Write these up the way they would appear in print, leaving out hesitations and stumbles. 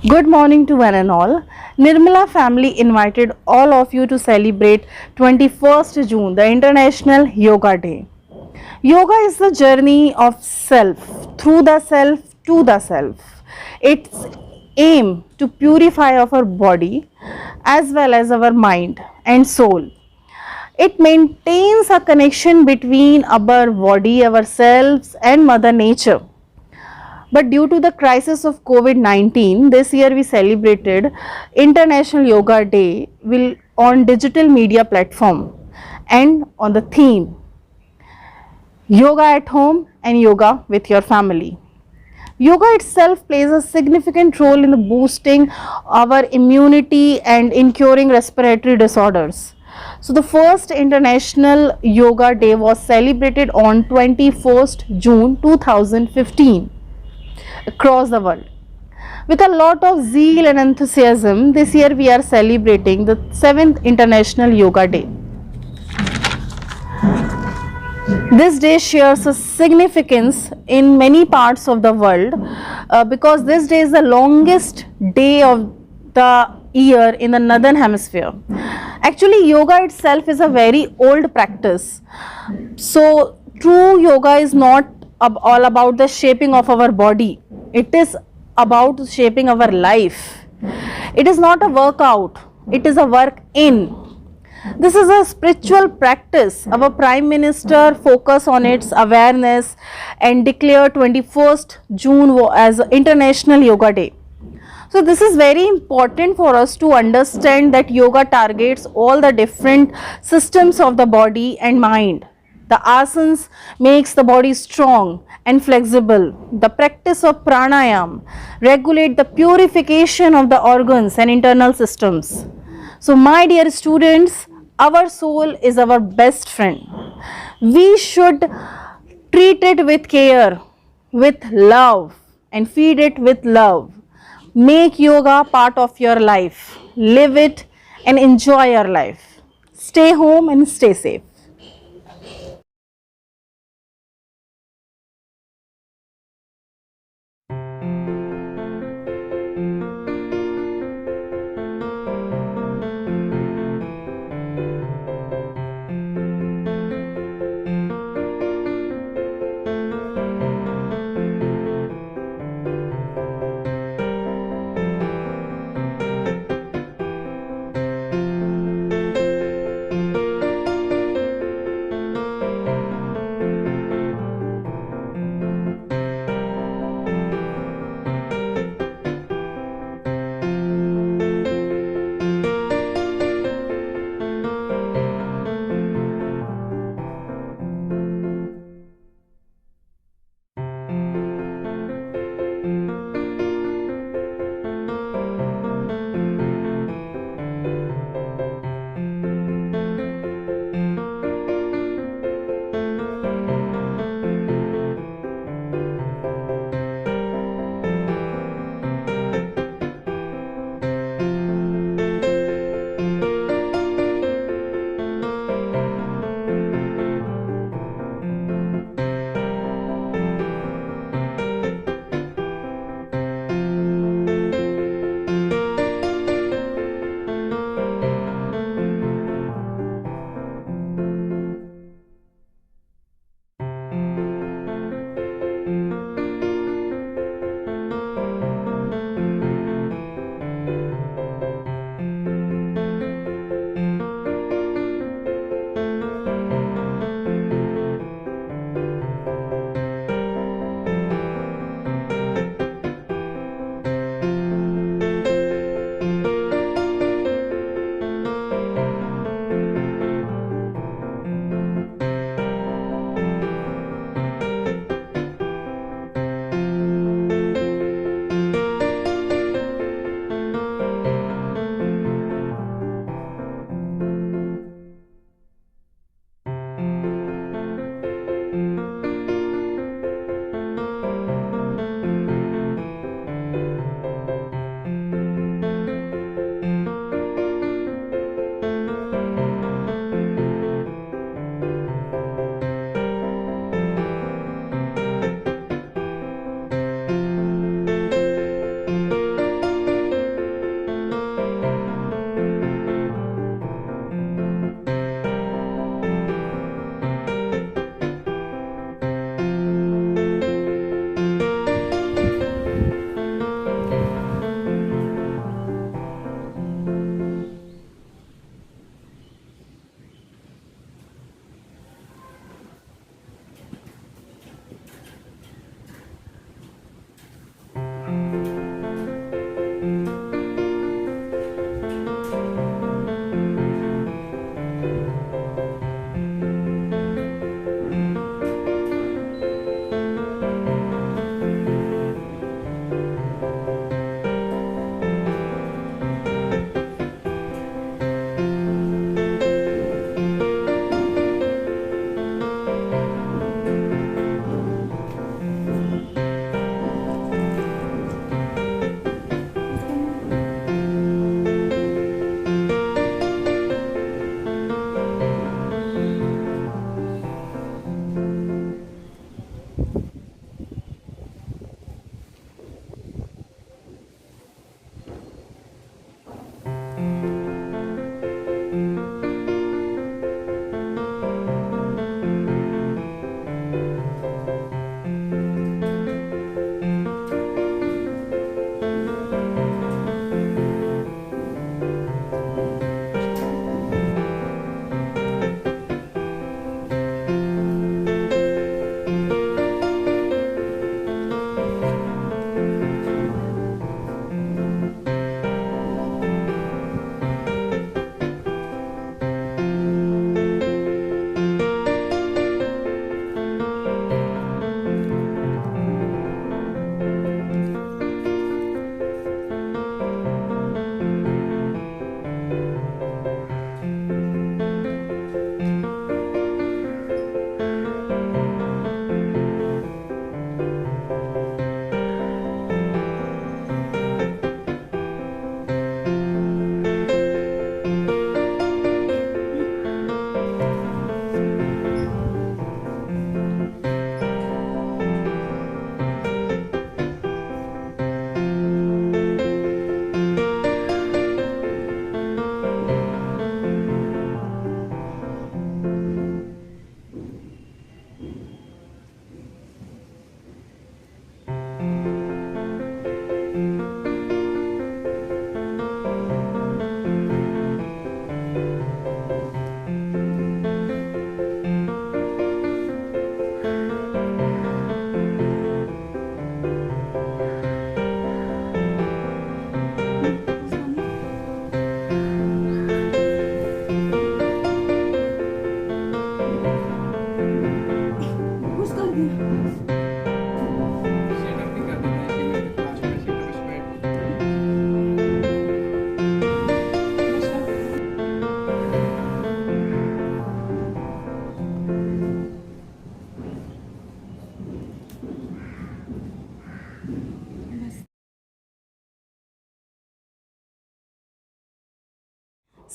Good morning to one and all. Nirmala family invited all of you to celebrate 21st June, the International Yoga Day. Yoga is the journey of self, through the self to the self. Its aim to purify our body as well as our mind and soul. It maintains a connection between our body, ourselves and Mother Nature. But due to the crisis of COVID-19, this year we celebrated International Yoga Day will on digital media platform and on the theme Yoga at home and yoga with your family. Yoga itself plays a significant role in boosting our immunity and in curing respiratory disorders. So the first International Yoga Day was celebrated on 21st June 2015 across the world. With a lot of zeal and enthusiasm, this year we are celebrating the 7th International Yoga Day. This day shares a significance in many parts of the world because this day is the longest day of the year in the northern hemisphere. Actually, yoga itself is a very old practice. So, true yoga is not all about the shaping of our body, it is about shaping our life. It is not a workout, it is a work in. This is a spiritual practice. Our Prime Minister focused on its awareness and declared 21st June as International Yoga Day. So this is very important for us to understand that yoga targets all the different systems of the body and mind. The asanas makes the body strong and flexible. The practice of pranayam regulate the purification of the organs and internal systems. So my dear students, our soul is our best friend. We should treat it with care, with love and feed it with love. Make yoga part of your life. Live it and enjoy your life. Stay home and stay safe.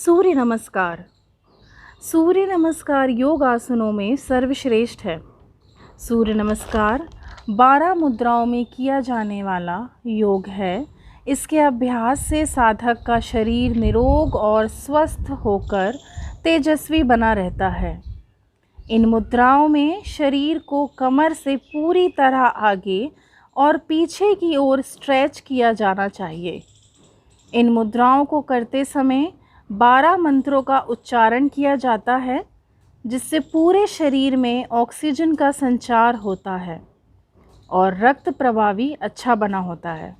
सूर्य नमस्कार। सूर्य नमस्कार योग आसनों में सर्वश्रेष्ठ है। सूर्य नमस्कार 12 मुद्राओं में किया जाने वाला योग है। इसके अभ्यास से साधक का शरीर निरोग और स्वस्थ होकर तेजस्वी बना रहता है। इन मुद्राओं में शरीर को कमर से पूरी तरह आगे और पीछे की ओर स्ट्रेच किया जाना चाहिए। इन मुद्राओं को करते समय 12 मंत्रों का उच्चारण किया जाता है, जिससे पूरे शरीर में ऑक्सीजन का संचार होता है और रक्त प्रवाह भी अच्छा बना होता है।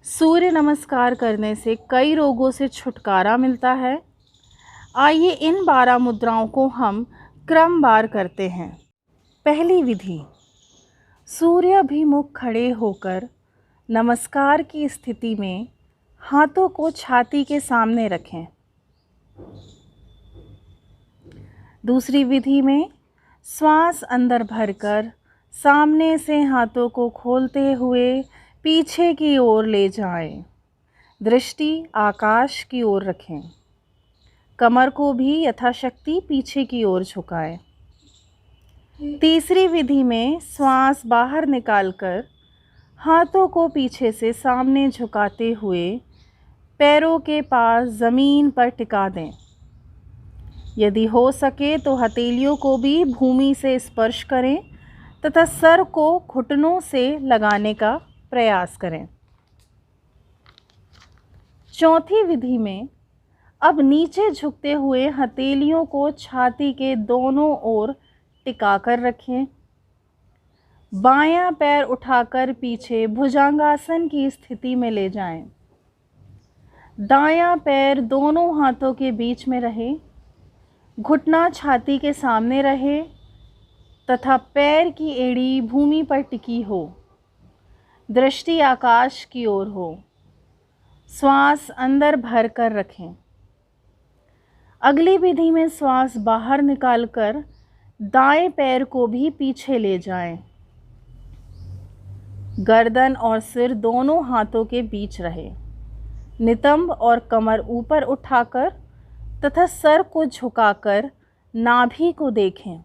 सूर्य नमस्कार करने से कई रोगों से छुटकारा मिलता है। आइए इन 12 मुद्राओं को हम क्रमवार करते हैं। पहली विधि, सूर्याभिमुख खड़े होकर नमस्कार की स्थिति में हाथों को छाती के सामने रखें। दूसरी विधि में श्वास अंदर भरकर सामने से हाथों को खोलते हुए पीछे की ओर ले जाएं। दृष्टि आकाश की ओर रखें। कमर को भी यथाशक्ति पीछे की ओर झुकाएं। तीसरी विधि में श्वास बाहर निकालकर हाथों को पीछे से सामने झुकाते हुए पैरों के पास ज़मीन पर टिका दें। यदि हो सके तो हथेलियों को भी भूमि से स्पर्श करें तथा सर को घुटनों से लगाने का प्रयास करें। चौथी विधि में अब नीचे झुकते हुए हथेलियों को छाती के दोनों ओर टिकाकर रखें। बायां पैर उठाकर पीछे भुजंगासन की स्थिति में ले जाएं। दायां पैर दोनों हाथों के बीच में रहे, घुटना छाती के सामने रहे तथा पैर की एड़ी भूमि पर टिकी हो। दृष्टि आकाश की ओर हो। श्वास अंदर भर कर रखें। अगली विधि में श्वास बाहर निकालकर दाएं पैर को भी पीछे ले जाएं। गर्दन और सिर दोनों हाथों के बीच रहे। नितंब और कमर ऊपर उठाकर तथा सर को झुकाकर नाभि को देखें।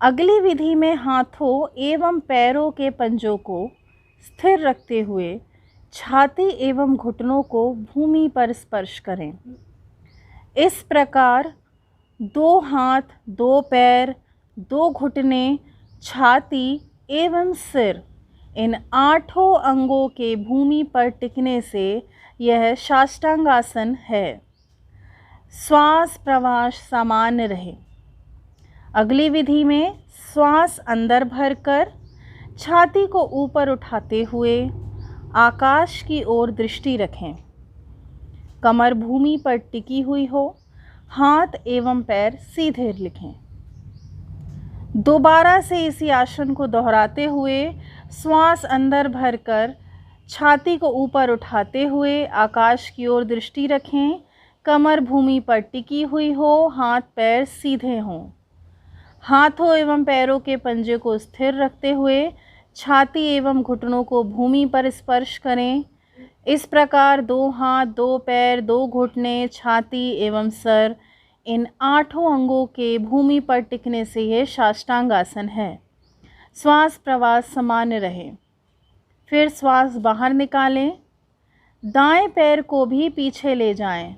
अगली विधि में हाथों एवं पैरों के पंजों को स्थिर रखते हुए छाती एवं घुटनों को भूमि पर स्पर्श करें। इस प्रकार 2 हाथ, 2 पैर, 2 घुटने, छाती एवं सिर, इन 8 अंगों के भूमि पर टिकने से यह साष्टांगासन है। श्वास प्रवाह सामान्य रहे। अगली विधि में श्वास अंदर भरकर छाती को ऊपर उठाते हुए आकाश की ओर दृष्टि रखें। कमर भूमि पर टिकी हुई हो। हाथ एवं पैर सीधे लिखें। दोबारा से इसी आसन को दोहराते हुए श्वास अंदर भरकर छाती को ऊपर उठाते हुए आकाश की ओर दृष्टि रखें। कमर भूमि पर टिकी हुई हो। हाथ पैर सीधे हों। हाथों एवं पैरों के पंजे को स्थिर रखते हुए छाती एवं घुटनों को भूमि पर स्पर्श करें। इस प्रकार 2 हाथ, 2 पैर, 2 घुटने, छाती एवं सर, इन 8 अंगों के भूमि पर टिकने से यह साष्टांगासन है। श्वास प्रवाह सामान्य रहे। फिर श्वास बाहर निकालें। दाएं पैर को भी पीछे ले जाएं।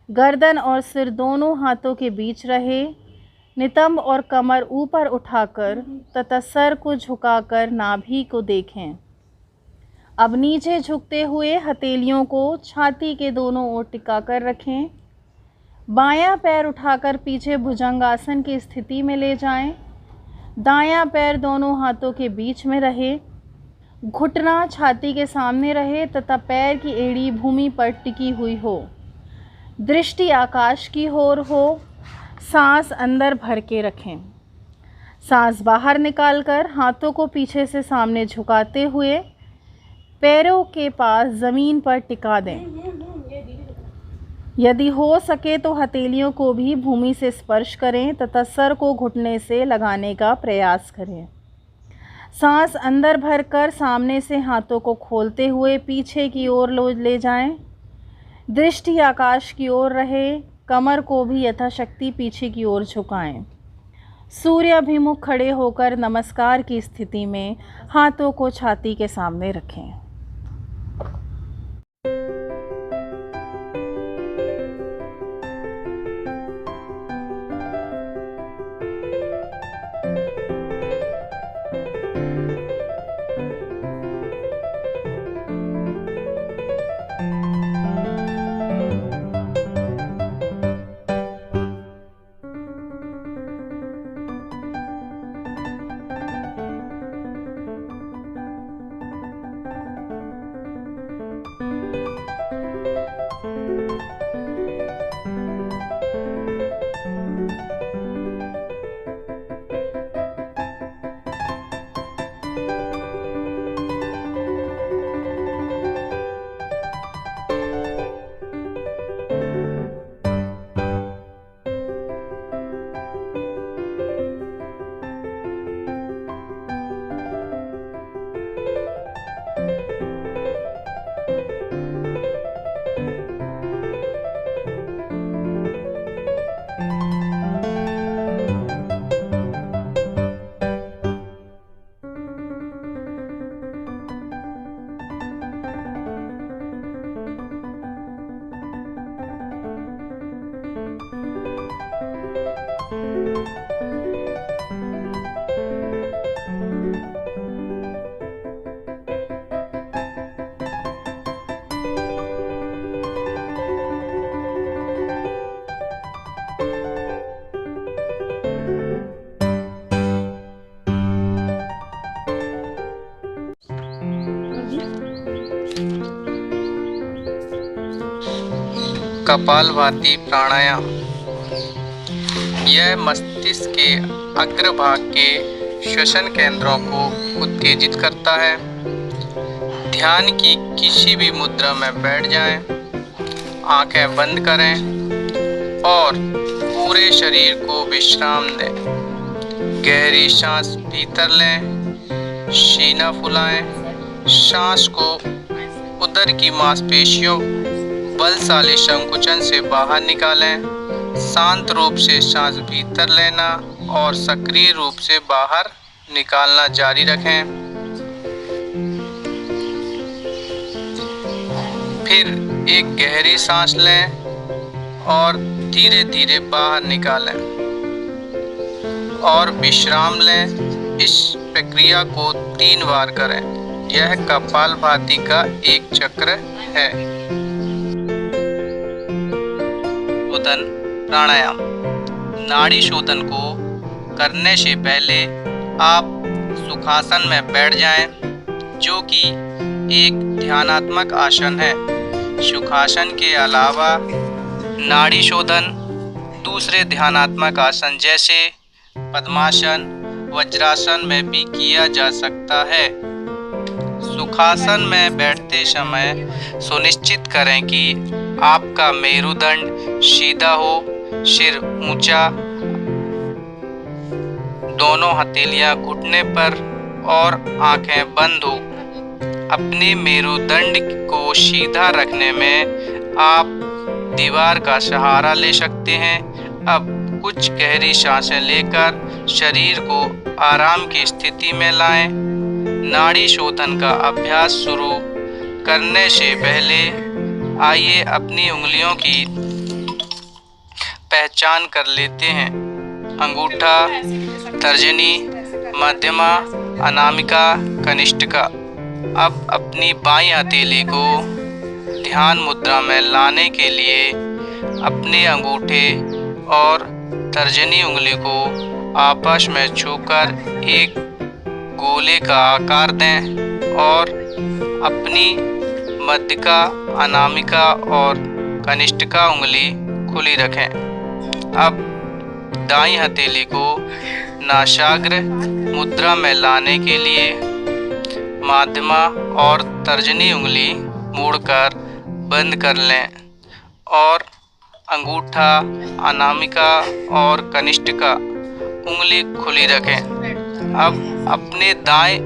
गर्दन और सिर दोनों हाथों के बीच रहे। नितंब और कमर ऊपर उठाकर तथा सर को झुकाकर नाभि को देखें। अब नीचे झुकते हुए हथेलियों को छाती के दोनों ओर टिकाकर रखें। बायां पैर उठाकर पीछे भुजंगासन की स्थिति में ले जाएं। दायां पैर दोनों हाथों के बीच में रहे। घुटना छाती के सामने रहे तथा पैर की एड़ी भूमि पर टिकी हुई हो। दृष्टि आकाश की ओर हो। सांस अंदर भर के रखें। सांस बाहर निकालकर हाथों को पीछे से सामने झुकाते हुए पैरों के पास ज़मीन पर टिका दें। यदि हो सके तो हथेलियों को भी भूमि से स्पर्श करें तथा सर को घुटने से लगाने का प्रयास करें। सांस अंदर भरकर सामने से हाथों को खोलते हुए पीछे की ओर ले जाएं। दृष्टि आकाश की ओर रहे, कमर को भी यथाशक्ति पीछे की ओर झुकाएं। सूर्याभिमुख खड़े होकर नमस्कार की स्थिति में हाथों को छाती के सामने रखें। कपालभाति प्राणायाम। यह मस्तिष्क के अग्रभाग के श्वसन केंद्रों को उत्तेजित करता है। ध्यान की किसी भी मुद्रा में बैठ जाएं, आंखें बंद करें और पूरे शरीर को विश्राम दें। गहरी सांस भीतर लें, सीना फुलाएं, सांस को उदर की मांसपेशियों बलशाली संकुचन से बाहर निकालें। शांत रूप से सांस भीतर लेना और सक्रिय रूप से बाहर निकालना जारी रखें। फिर एक गहरी सांस लें और धीरे धीरे बाहर निकालें और विश्राम लें। इस प्रक्रिया को 3 बार करें। यह कपालभाति का एक चक्र है। शोधन प्राणायाम। नाड़ी शोधन को करने से पहले आप सुखासन में बैठ जाएं, जो कि एक ध्यानात्मक आसन है। सुखासन के अलावा नाड़ी शोधन दूसरे ध्यानात्मक आसन जैसे पद्मासन, वज्रासन में भी किया जा सकता है। सुखासन में बैठते समय सुनिश्चित करें कि आपका मेरुदंड सीधा हो, सिर ऊंचा, दोनों हथेलियां घुटने पर और आंखें बंद हो। अपने मेरुदंड को सीधा रखने में आप दीवार का सहारा ले सकते हैं। अब कुछ गहरी सांसें लेकर शरीर को आराम की स्थिति में लाएं। नाड़ी शोधन का अभ्यास शुरू करने से पहले आइए अपनी उंगलियों की पहचान कर लेते हैं। अंगूठा, तर्जनी, मध्यमा, अनामिका, कनिष्ठिका। अब अपनी बाईं हथेली को ध्यान मुद्रा में लाने के लिए अपने अंगूठे और तर्जनी उंगली को आपस में छूकर एक गोले का आकार दें और अपनी मध्यका, अनामिका और कनिष्ठिका उंगली खुली रखें। अब दाईं हथेली को नासाग्र मुद्रा में लाने के लिए मध्यमा और तर्जनी उंगली मोड़कर बंद कर लें और अंगूठा, अनामिका और कनिष्ठिका उंगली खुली रखें। अब अपने दाएं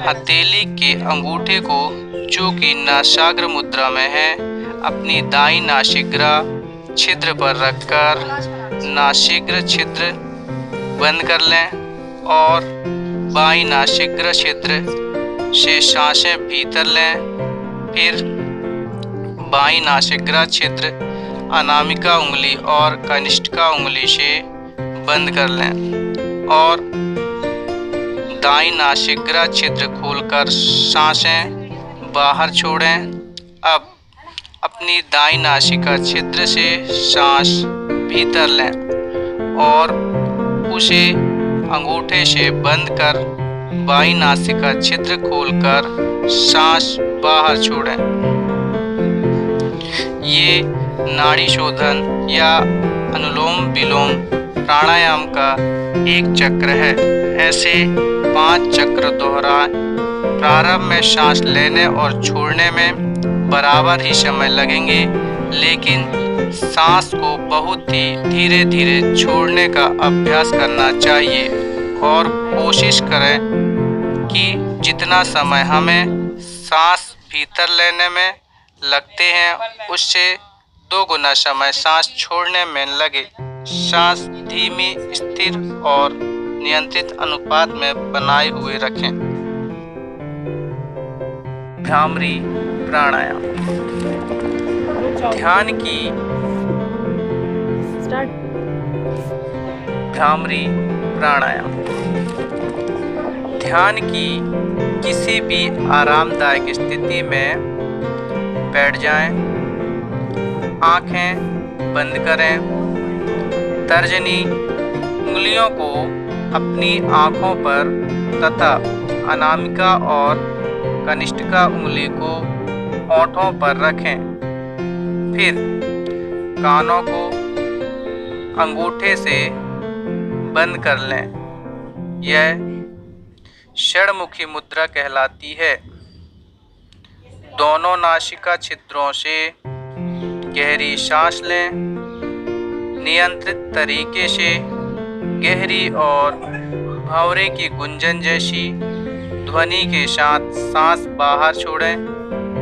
हथेली के अंगूठे को, जो कि नासाग्र मुद्रा में है, अपनी दाईं नासिग्रा छिद्र पर रखकर नासिग्र छिद्र बंद कर लें और बाईं नासिग्र छिद्र से सांसें भीतर लें। फिर बाईं नासिग्रा छिद्र अनामिका उंगली और कनिष्ठिका उंगली से बंद कर लें और दाईं नासिग्रा छिद्र खोलकर सांसें बाहर छोड़ें। अब अपनी दाईं नासिका छिद्र से सांस भीतर लें और उसे अंगूठे से बंद कर बाईं नासिका छिद्र खोलकर सांस बाहर छोड़ें। ये नाड़ी शोधन या अनुलोम विलोम प्राणायाम का एक चक्र है। ऐसे 5 चक्र दोहराएं। प्रारंभ में सांस लेने और छोड़ने में बराबर ही समय लगेंगे, लेकिन सांस को बहुत ही धीरे धीरे छोड़ने का अभ्यास करना चाहिए और कोशिश करें कि जितना समय हमें सांस भीतर लेने में लगते हैं उससे 2 गुना समय सांस छोड़ने में लगे। सांस धीमी, स्थिर और नियंत्रित अनुपात में बनाए हुए रखें। भ्रामरी प्राणायाम। ध्यान की भ्रामरी प्राणायाम। ध्यान की किसी भी आरामदायक स्थिति में बैठ जाएं, आंखें बंद करें, तर्जनी उंगलियों को अपनी आंखों पर तथा अनामिका और कनिष्ठिका उंगली को होठों पर रखें। फिर कानों को अंगूठे से बंद कर लें। यह षडमुखी मुद्रा कहलाती है। दोनों नासिका छिद्रों से गहरी सांस लें। नियंत्रित तरीके से गहरी और भंवरे की गुंजन जैसी ध्वनि के साथ सांस बाहर छोड़ें।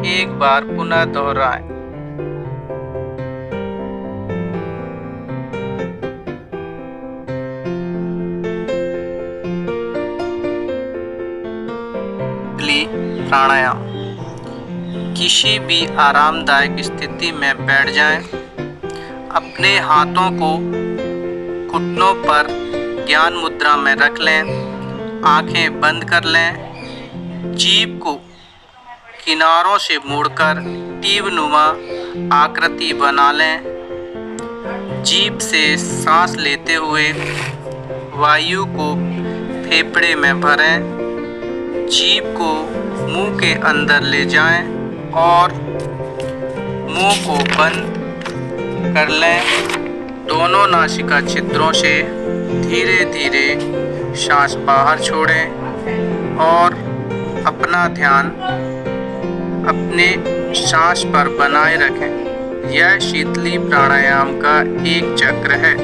एक बार पुनः दोहराएं। प्राणायाम। किसी भी आरामदायक स्थिति में बैठ जाएं। अपने हाथों को घुटनों पर ज्ञान मुद्रा में रख लें। आंखें बंद कर लें। जीभ को किनारों से मोड़कर तीव्रनुमा आकृति बना लें। जीभ से सांस लेते हुए वायु को फेफड़े में भरें। जीभ को मुंह के अंदर ले जाएं और मुंह को बंद कर लें। दोनों नासिका छिद्रों से धीरे धीरे सांस बाहर छोड़ें और अपना ध्यान अपने सांस पर बनाए रखें। यह शीतली प्राणायाम का एक चक्र है।